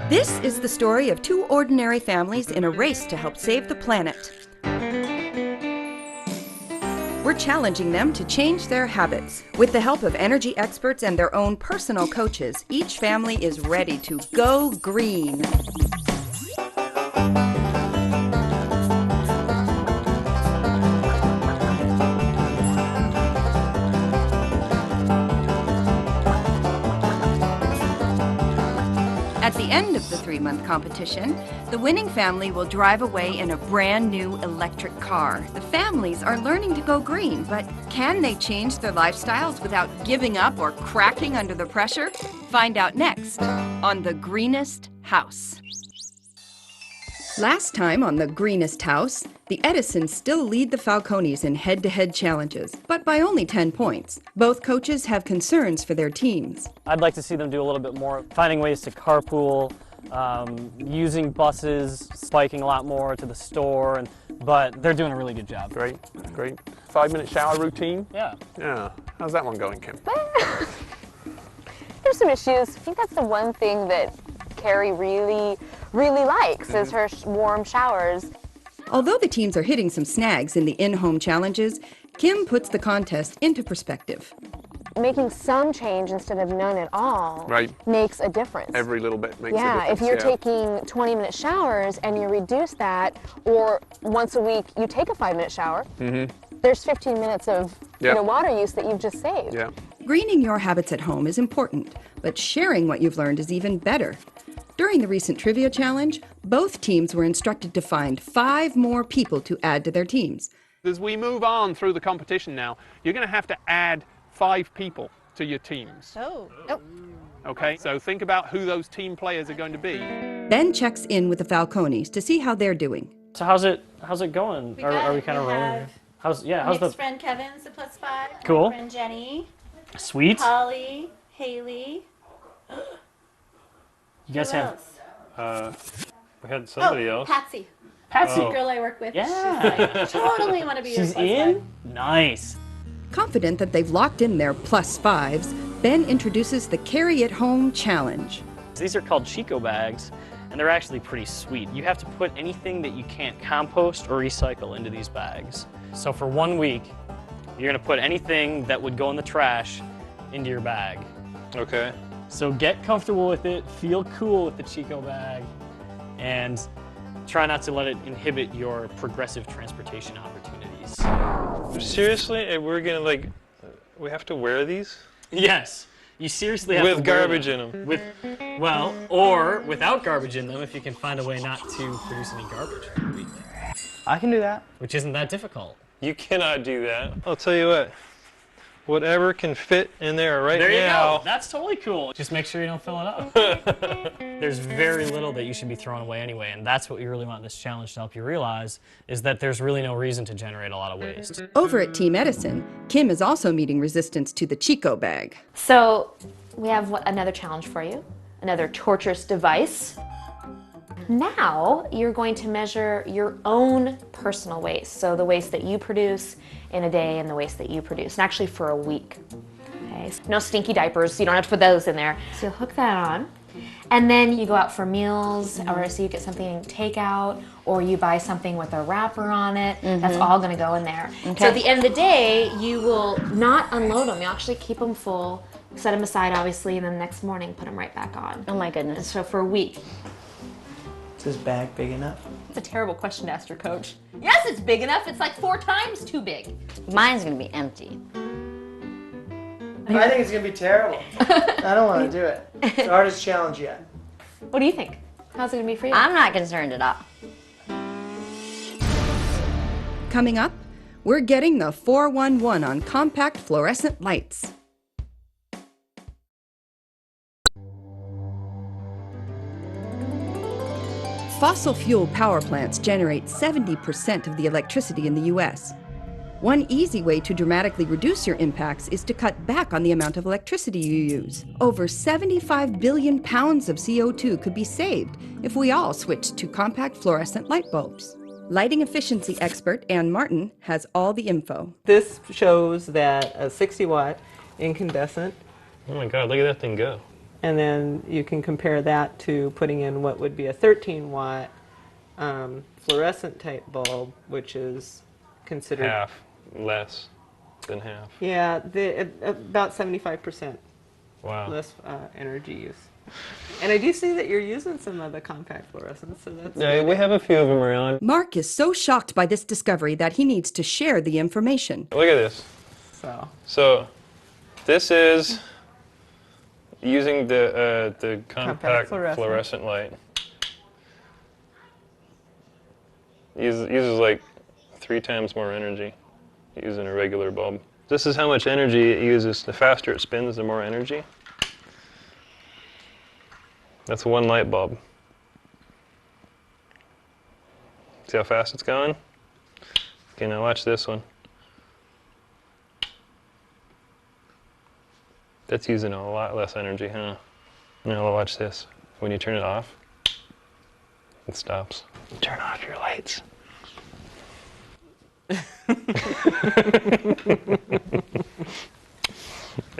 This is the story of two ordinary families in a race to help save the planet. We're challenging them to change their habits. With the help of energy experts and their own personal coaches, each family is ready to go green. At the end of the 3-month competition, the winning family will drive away in a brand new electric car. The families are learning to go green, but can they change their lifestyles without giving up or cracking under the pressure? Find out next on The Greenest House. Last time on The Greenest House, the Edisons still lead the Falcones in head-to-head challenges, but by only 10 points. Both coaches have concerns for their teams. I'd like to see them do a little bit more, finding ways to carpool, using buses, spiking a lot more to the store, but they're doing a really good job. Great, great. 5-minute shower routine? Yeah. Yeah. How's that one going, Kim? There's some issues. I think that's the one thing that Carrie really likes is her warm showers. Although the teams are hitting some snags in the in-home challenges, Kim puts the contest into perspective. Making some change instead of none at all makes a difference. Every little bit makes a difference. Yeah, if you're taking 20-minute showers and you reduce that, or once a week you take a 5-minute shower, there's 15 minutes of water use that you've just saved. Yeah. Greening your habits at home is important, but sharing what you've learned is even better. During the recent trivia challenge, both teams were instructed to find 5 more people to add to their teams. As we move on through the competition now, you're going to have to add 5 people to your teams. Oh. Okay, so think about who those team players are going to be. Ben checks in with the Falcones to see how they're doing. So how's it going? Are we kind of rolling? How's Nick's friend Kevin's a +5. Cool. My friend Jenny. Sweet. Holly, Haley. You guys Who have else? We had somebody else. Patsy. Patsy. The girl I work with. Yeah. She's like, totally want to be She's your in? Nice. Confident that they've locked in their +5s, Ben introduces the Carry It Home Challenge. These are called Chico bags, and they're actually pretty sweet. You have to put anything that you can't compost or recycle into these bags. So for 1 week, you're gonna put anything that would go in the trash into your bag. Okay. So get comfortable with it, feel cool with the Chico bag, and try not to let it inhibit your progressive transportation opportunities. Seriously? We're gonna we have to wear these? Yes. You seriously have to with wear garbage them. in them. Or without garbage in them if you can find a way not to produce any garbage. I can do that. Which isn't that difficult. You cannot do that. I'll tell you what. Whatever can fit in there right now. There you go. That's totally cool. Just make sure you don't fill it up. There's very little that you should be throwing away anyway, and that's what you really want this challenge to help you realize, is that there's really no reason to generate a lot of waste. Over at Team Edison, Kim is also meeting resistance to the Chico bag. So we have another challenge for you, another torturous device. Now you're going to measure your own personal waste, so the waste that you produce in a day and the waste that you produce, and actually for a week. Okay, so no stinky diapers, you don't have to put those in there. So you'll hook that on, and then you go out for meals, or so you get something takeout, or you buy something with a wrapper on it. That's all going to go in there. Okay. So at the end of the day, you will not unload them. You'll actually keep them full, set them aside obviously, and then the next morning put them right back on. Oh my goodness. And so for a week. Is this bag big enough? It's a terrible question to ask your coach. Yes, it's big enough. It's like 4 times too big. Mine's gonna be empty. I think it's gonna be terrible. I don't want to do it. It's the hardest challenge yet. What do you think? How's it gonna be for you? I'm not concerned at all. Coming up, we're getting the 411 on compact fluorescent lights. Fossil fuel power plants generate 70% of the electricity in the U.S. One easy way to dramatically reduce your impacts is to cut back on the amount of electricity you use. Over 75 billion pounds of CO2 could be saved if we all switched to compact fluorescent light bulbs. Lighting efficiency expert Ann Martin has all the info. This shows that a 60-watt incandescent. Oh my God, look at that thing go. And then you can compare that to putting in what would be a 13-watt fluorescent type bulb, which is considered Half, less than half. Yeah, about 75% Wow. less energy use. And I do see that you're using some of the compact fluorescents, so that's Yeah, good. we have a few of them around. Mark is so shocked by this discovery that he needs to share the information. Look at this. So this is using the compact fluorescent light. Uses like 3 times more energy using a regular bulb. This is how much energy it uses. The faster it spins, the more energy. That's one light bulb. See how fast it's going? Okay, now watch this one. That's using a lot less energy, huh? Now watch this. When you turn it off, it stops. Turn off your lights.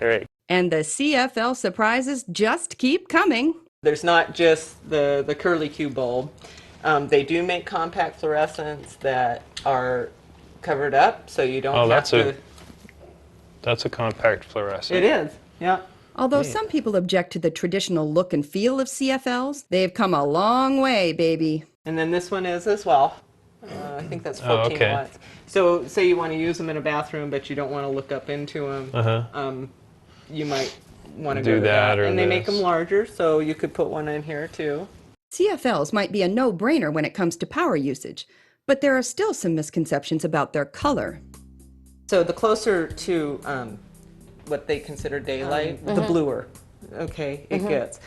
All right. And the CFL surprises just keep coming. There's not just the curly Q bulb. They do make compact fluorescents that are covered up, so you don't have to... That's a compact fluorescent. It is, yeah. Although some people object to the traditional look and feel of CFLs, they've come a long way, baby. And then this one is as well. I think that's 14 watts. So say you want to use them in a bathroom, but you don't want to look up into them. You might want to do go to that. Or and they make them larger, so you could put one in here too. CFLs might be a no-brainer when it comes to power usage, but there are still some misconceptions about their color. So the closer to what they consider daylight, the bluer, it gets.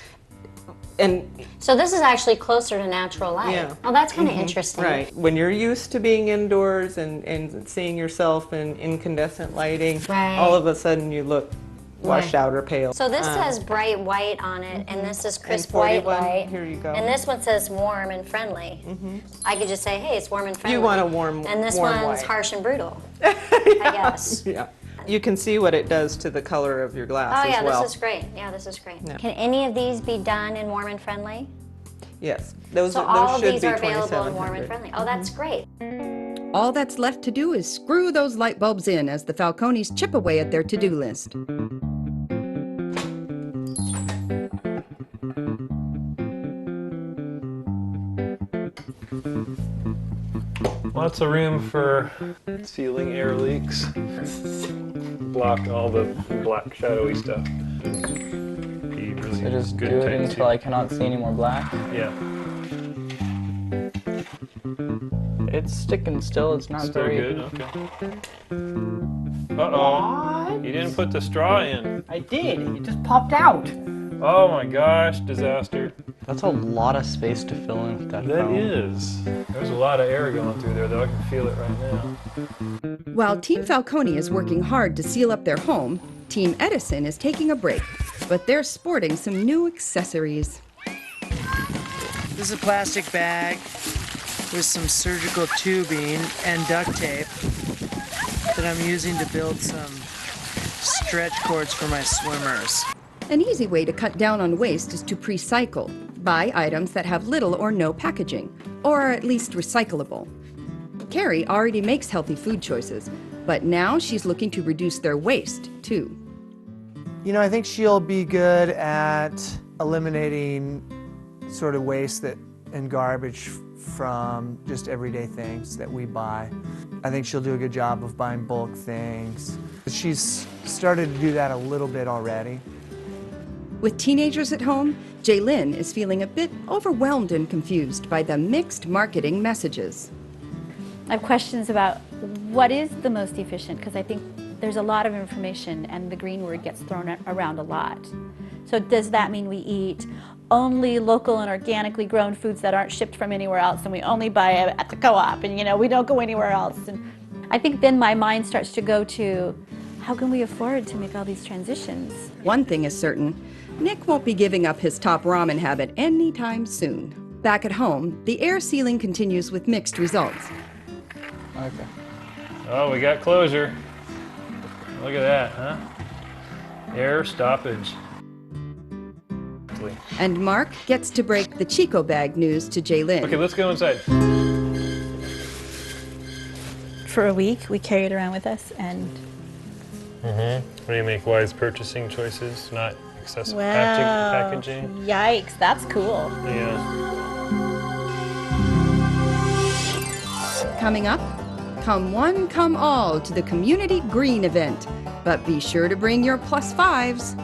And so this is actually closer to natural light. Yeah. Oh, that's kind of interesting. Right. When you're used to being indoors and seeing yourself in incandescent lighting, all of a sudden you look washed out or pale. So this says bright white on it, and this is crisp white light. Here you go. And this one says warm and friendly. I could just say, hey, it's warm and friendly. You want a warm And this warm one's white. harsh and brutal, I guess. Yeah. You can see what it does to the color of your glass Oh yeah, as well. this is great. Yeah, this is great. Yeah. Can any of these be done in warm and friendly? Yes. Those So all of should these be are available in warm and 2700. friendly. Oh, that's great. All that's left to do is screw those light bulbs in as the Falcones chip away at their to-do list. Lots of room for sealing air leaks. Block all the black shadowy stuff. Be really So just good do it tight until I cannot see any more black. Yeah. It's sticking still, it's not Still very good, okay. Uh-oh. You didn't put the straw in. I did, it just popped out. Oh my gosh, disaster. That's a lot of space to fill in with that That foam. is. There's a lot of air going through there, though. I can feel it right now. While Team Falcone is working hard to seal up their home, Team Edison is taking a break, but they're sporting some new accessories. This is a plastic bag with some surgical tubing and duct tape that I'm using to build some stretch cords for my swimmers. An easy way to cut down on waste is to pre-cycle. Buy items that have little or no packaging, or are at least recyclable. Carrie already makes healthy food choices, but now she's looking to reduce their waste, too. You know, I think she'll be good at eliminating sort of waste and garbage from just everyday things that we buy. I think she'll do a good job of buying bulk things. She's started to do that a little bit already. With teenagers at home, Jaylyn is feeling a bit overwhelmed and confused by the mixed marketing messages. I have questions about what is the most efficient, because I think there's a lot of information and the green word gets thrown around a lot. So does that mean we eat only local and organically grown foods that aren't shipped from anywhere else, and we only buy it at the co-op, and we don't go anywhere else? And I think then my mind starts to go to, how can we afford to make all these transitions? One thing is certain, Nick won't be giving up his top ramen habit anytime soon. Back at home, the air sealing continues with mixed results. Okay. Oh, we got closure. Look at that, huh? Air stoppage. quickly. And Mark gets to break the Chico bag news to Jaylin. Okay, let's go inside. For a week, we carry it around with us, and What do you make wise purchasing choices? Not excessive wow, packaging? yikes, that's cool. Yeah. Coming up, come one, come all to the Community Green event. But be sure to bring your +5s.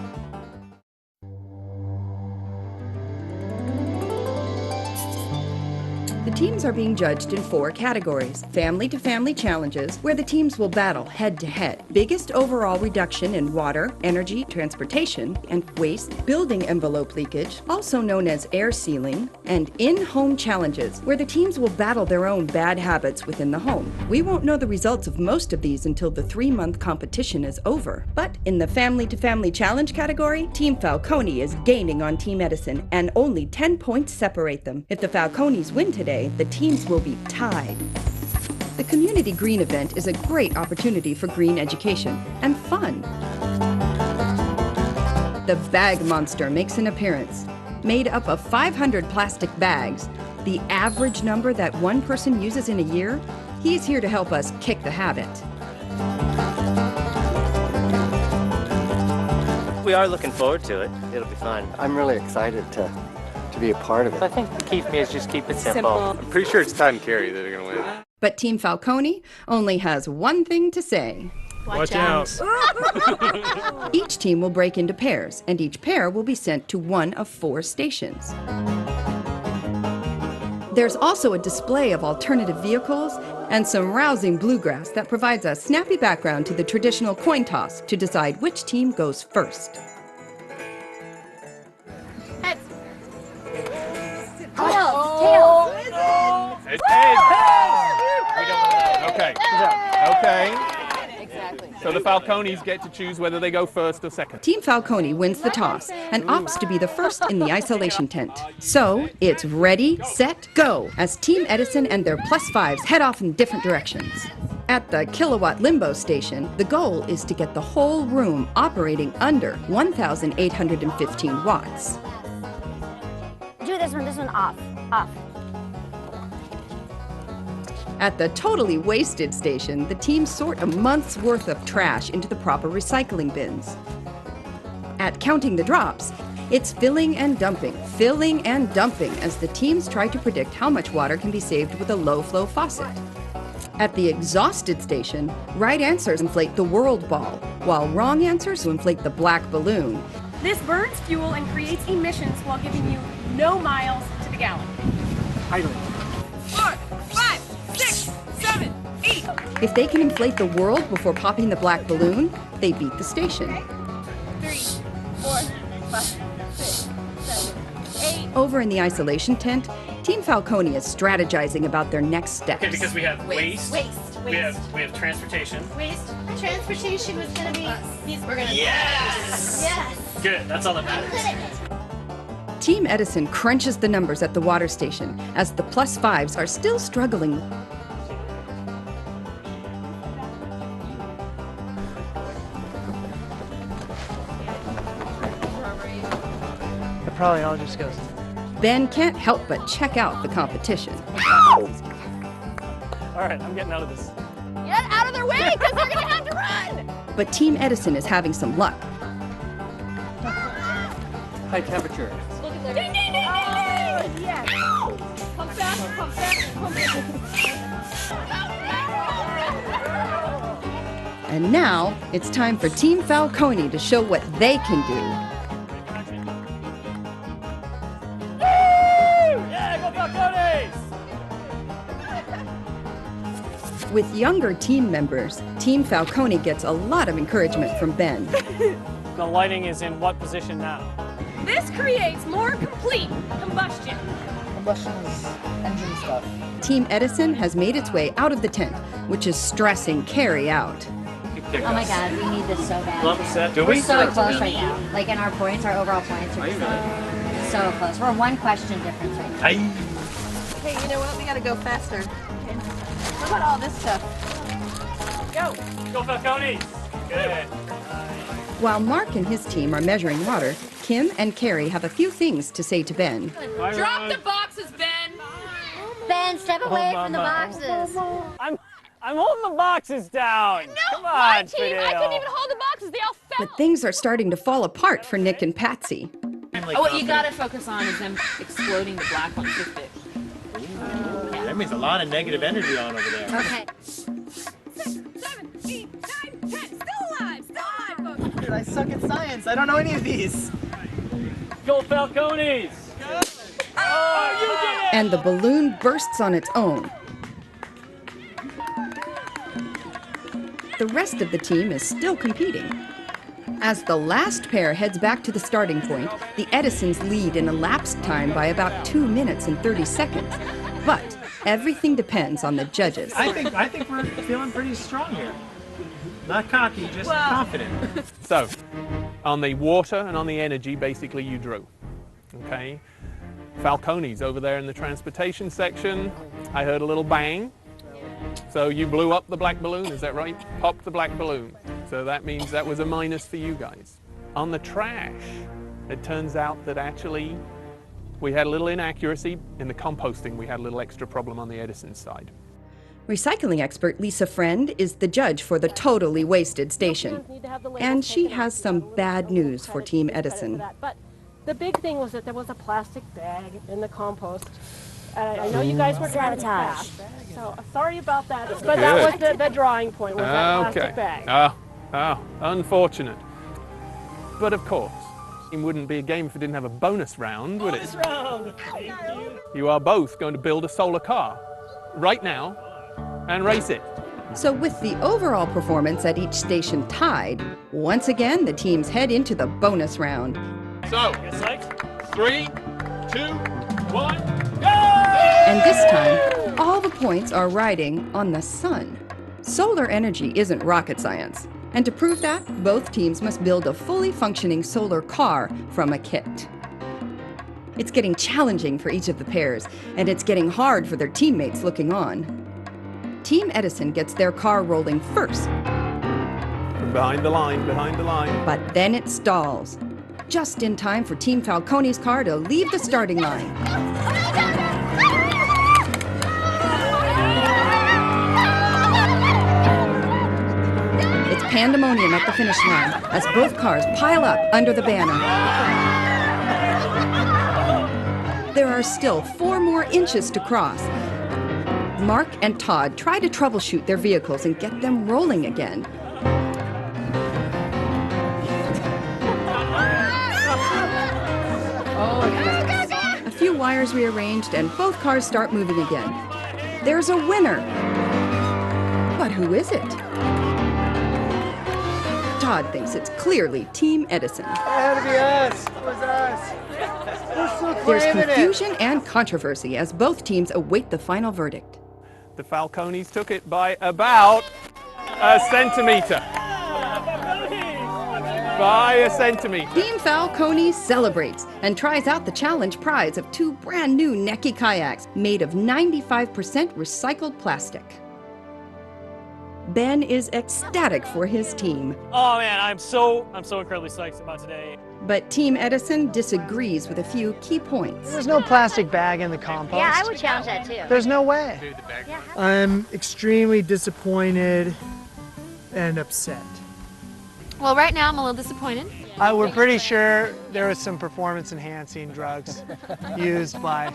The teams are being judged in 4 categories. Family-to-family challenges, where the teams will battle head-to-head. Biggest overall reduction in water, energy, transportation, and waste, building envelope leakage, also known as air sealing, and in-home challenges, where the teams will battle their own bad habits within the home. We won't know the results of most of these until the 3-month competition is over. But in the family-to-family challenge category, Team Falcone is gaining on Team Edison, and only 10 points separate them. If the Falcones win today, the teams will be tied. The Community Green event is a great opportunity for green education and fun. The Bag Monster makes an appearance. Made up of 500 plastic bags, the average number that one person uses in a year, he's here to help us kick the habit. We are looking forward to it. It'll be fun. I'm really excited to be a part of it. I think the key for me is just keep it simple. I'm pretty sure it's Todd and Carrie that are going to win. But Team Falcone only has one thing to say. Watch out. Each team will break into pairs, and each pair will be sent to one of 4 stations. There's also a display of alternative vehicles and some rousing bluegrass that provides a snappy background to the traditional coin toss to decide which team goes first. Heads. Tails. It's heads. Okay. Okay. Exactly. So the Falcones get to choose whether they go first or second. Team Falcone wins the toss and opts to be the first in the isolation tent. So it's ready, set, go, as Team Edison and their +5s head off in different directions. At the kilowatt limbo station, the goal is to get the whole room operating under 1,815 watts. Do this one off. At the totally wasted station, the teams sort a month's worth of trash into the proper recycling bins. At counting the drops, it's filling and dumping as the teams try to predict how much water can be saved with a low-flow faucet. At the exhausted station, right answers inflate the world ball, while wrong answers inflate the black balloon. This burns fuel and creates emissions while giving you no miles to the gallon. Idle. 4, 5, 6, 7, 8. If they can inflate the world before popping the black balloon, they beat the station. 3, 4, 5, 6, 7, 8. Over in the isolation tent, Team Falcone is strategizing about their next steps. Okay, because we have waste. Waste. We have transportation. Waste. Transportation was gonna be. We're gonna. Yes! Yes. Good, that's all that matters. Team Edison crunches the numbers at the water station as the +5s are still struggling. It probably all just goes. Ben can't help but check out the competition. All right, I'm getting out of this. Get out of their way, because they're gonna have to run. But Team Edison is having some luck. High temperature. Ding, ding, ding, ding, ding. Yes. Come back, come back, come back. And now it's time for Team Falcone to show what they can do. Yeah, go Falcones! With younger team members, Team Falcone gets a lot of encouragement from Ben. The lighting is in what position now? This creates more complete combustion. Combustion is engine stuff. Team Edison has made its way out of the tent, which is stressing Carrie out. Oh my god, we need this so bad. Love set. Do We're we? so close right now. Like in our points, our overall points are so close. We're one question difference right now. Hey, you know what? We gotta go faster. Look at all this stuff. Go. Go Falcones! Good. While Mark and his team are measuring water, Kim and Carrie have a few things to say to Ben. Drop the boxes, Ben! Ben, step away from the boxes. I'm holding the boxes down. No, Come my on, team! I couldn't even hold the boxes. They all fell. But things are starting to fall apart for Nick and Patsy. What you gotta focus on is them exploding the black ones with it. That means a lot of negative energy on over there. Okay. 6, 7, 8, 9, 10. Still alive! Still alive, folks! Dude, I suck at science. I don't know any of these. Go Falcones! Oh, you did it! And the balloon bursts on its own. The rest of the team is still competing. As the last pair heads back to the starting point, the Edisons lead in elapsed time by about 2 minutes and 30 seconds. But everything depends on the judges. I think we're feeling pretty strong here. Not cocky, just confident. So, on the water and on the energy, basically you drew. Okay? Falcones over there in the transportation section. I heard a little bang. So you blew up the black balloon, is that right? Popped the black balloon. So that means that was a minus for you guys. On the trash, it turns out that actually we had a little inaccuracy. In the composting, we had a little extra problem on the Edison side. Recycling expert Lisa Friend is the judge for the totally wasted station. And she has some bad news for Team Edison. But the big thing was that there was a plastic bag in the compost. I know you guys were driving fast, so sorry about that. But that was the drawing point, was that plastic bag. Unfortunate. But of course, it wouldn't be a game if it didn't have a bonus round, would it? Bonus round! Thank you. You are both going to build a solar car right now and race it. So with the overall performance at each station tied, once again the teams head into the bonus round. So, 3, 2, 1. And this time, all the points are riding on the sun. Solar energy isn't rocket science. And to prove that, both teams must build a fully functioning solar car from a kit. It's getting challenging for each of the pairs, and it's getting hard for their teammates looking on. Team Edison gets their car rolling first. From behind the line, behind the line. But then it stalls. Just in time for Team Falcone's car to leave the starting line. It's pandemonium at the finish line as both cars pile up under the banner. There are still 4 more inches to cross. Mark and Todd try to troubleshoot their vehicles and get them rolling again. A few wires rearranged and both cars start moving again. There's a winner. But who is it? Todd thinks it's clearly Team Edison. It had to be us. It was us. We're so There's claiming confusion and controversy as both teams await the final verdict. The Falcones took it by about a centimeter. By a centimeter. Team Falcone celebrates and tries out the challenge prize of 2 brand new Neki kayaks made of 95% recycled plastic. Ben is ecstatic for his team. Oh man, I'm so incredibly psyched about today. But Team Edison disagrees with a few key points. There's no plastic bag in the compost. Yeah, I would challenge that too. There's no way. I'm extremely disappointed and upset. Well, right now I'm a little disappointed. We're pretty sure there was some performance-enhancing drugs used by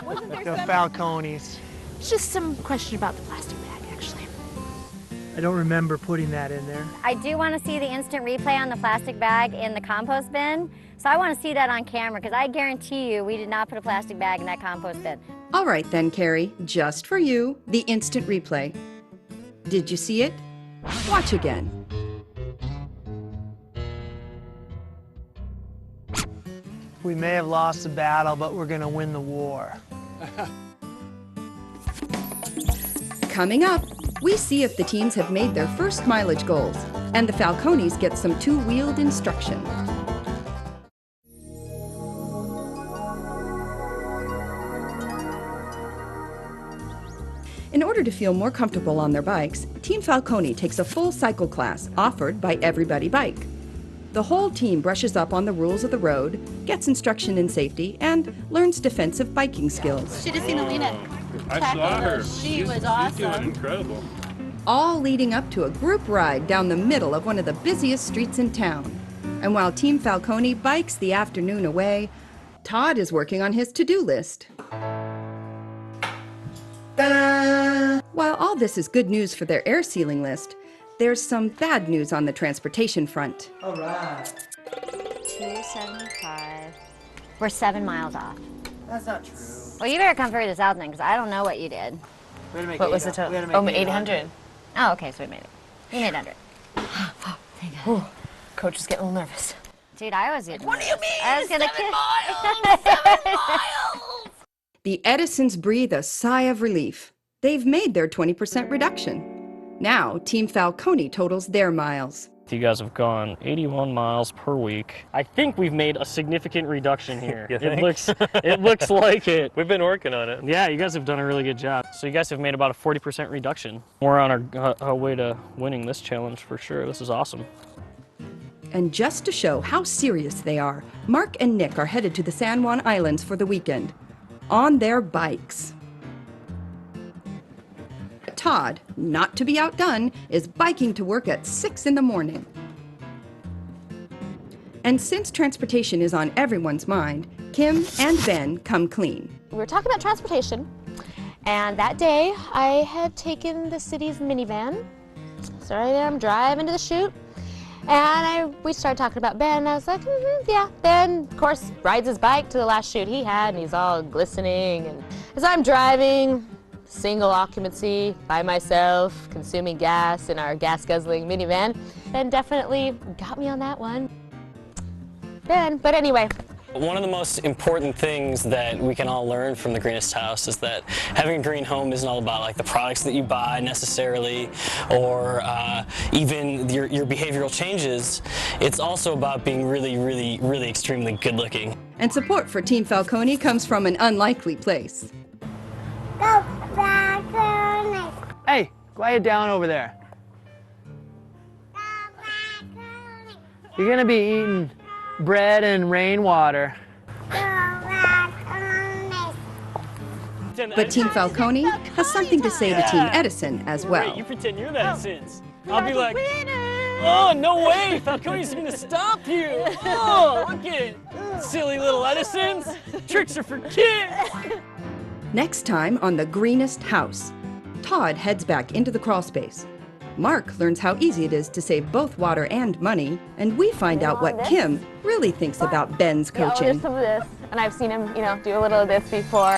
the Falcones. It's just some question about the plastic bag, actually. I don't remember putting that in there. I do want to see the instant replay on the plastic bag in the compost bin. So I want to see that on camera because I guarantee you we did not put a plastic bag in that compost bin. All right then, Carrie, just for you, the instant replay. Did you see it? Watch again. We may have lost the battle, but we're going to win the war. Coming up, we see if the teams have made their first mileage goals, and the Falcones get some 2-wheeled instruction. In order to feel more comfortable on their bikes, Team Falcone takes a full cycle class offered by Everybody Bike. The whole team brushes up on the rules of the road, gets instruction in safety, and learns defensive biking skills. Should have seen Alina. I saw her. She was She's awesome. doing incredible. All leading up to a group ride down the middle of one of the busiest streets in town. And while Team Falcone bikes the afternoon away, Todd is working on his to-do list. Ta-da! While all this is good news for their air sealing list, there's some bad news on the transportation front. All right. 275. We're 7 miles off. That's not true. Well, you better come further this out then, because I don't know what you did. We had to make What was the total? Oh, 800. Oh, okay, so we made it. We made 100. Thank God. Coach is getting a little nervous. Dude, I was getting What do you mean? I was gonna 7 miles! 7 miles! The Edisons breathe a sigh of relief. They've made their 20% reduction. Now, Team Falcone totals their miles. You guys have gone 81 miles per week. I think we've made a significant reduction here. You think? It looks like it. We've been working on it. Yeah, you guys have done a really good job. So you guys have made about a 40% reduction. We're on our way to winning this challenge for sure. This is awesome. And just to show how serious they are, Mark and Nick are headed to the San Juan Islands for the weekend. On their bikes. Todd, not to be outdone, is biking to work at 6 in the morning. And since transportation is on everyone's mind, Kim and Ben come clean. We were talking about transportation, and that day I had taken the city's minivan. So right there, I'm driving to the shoot, and we started talking about Ben, and I was like, yeah. Ben, of course, rides his bike to the last shoot he had, and he's all glistening. And as I'm driving, single occupancy, by myself, consuming gas in our gas-guzzling minivan, Ben definitely got me on that one. Ben, but anyway. One of the most important things that we can all learn from the Greenest house is that having a green home isn't all about like the products that you buy necessarily, or even your behavioral changes. It's also about being really, really, really extremely good looking. And support for Team Falcone comes from an unlikely place. Go Falcone! Hey, quiet down over there. You're gonna be eating bread and rainwater. But Team Falcone has something to say to Team Edison as well. Wait, you pretend you're the Edisons. I'll be like, oh, no way, Falcone's gonna stop you. Oh, look at silly little Edisons. Tricks are for kids. Next time on the Greenest house, Todd heads back into the crawl space. Mark learns how easy it is to save both water and money, and we find out what Kim really thinks about Ben's coaching. Yeah, there's some of this, and I've seen him, do a little of this before.